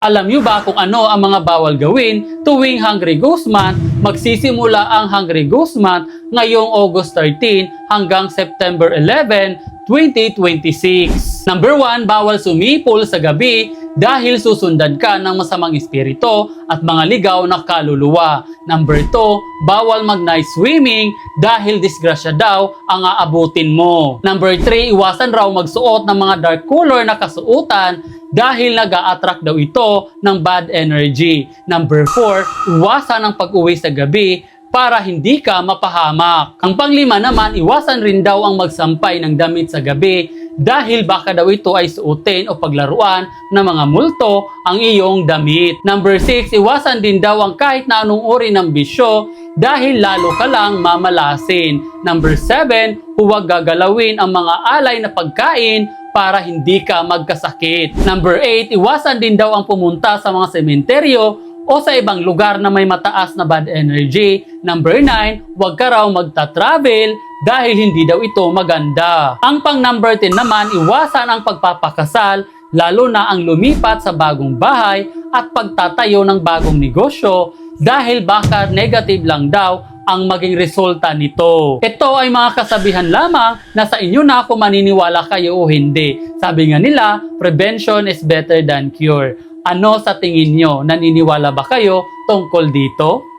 Alam niyo ba kung ano ang mga bawal gawin tuwing Hungry Ghost Month? Magsisimula ang Hungry Ghost Month ngayong August 13 hanggang September 11, 2026. Number 1, bawal sumipol sa gabi dahil susundan ka ng masamang espiritu at mga ligaw na kaluluwa. Number 2, bawal mag-night swimming dahil disgrasya daw ang aabutin mo. Number 3, iwasan raw magsuot ng mga dark color na kasuotan dahil nag-a-attract daw ito ng bad energy. Number 4, iwasan ang pag-uwi sa gabi para hindi ka mapahamak. Ang panglima naman, iwasan rin daw ang magsampay ng damit sa gabi dahil baka daw ito ay suotin o paglaruan ng mga multo ang iyong damit. Number 6, iwasan din daw ang kahit na anong uri ng bisyo dahil lalo ka lang mamalasin. Number 7, huwag gagalawin ang mga alay na pagkain para hindi ka magkasakit. Number 8, iwasan din daw ang pumunta sa mga sementeryo o sa ibang lugar na may mataas na bad energy. Number 9, huwag ka raw magta-travel dahil hindi daw ito maganda. Ang pang number 10 naman, iwasan ang pagpapakasal, lalo na ang lumipat sa bagong bahay at pagtatayo ng bagong negosyo dahil baka negative lang daw ang maging resulta nito. Ito ay mga kasabihan lamang na sa inyo na kung maniniwala kayo o hindi. Sabi nga nila, prevention is better than cure. Ano sa tingin nyo? Naniniwala ba kayo tungkol dito?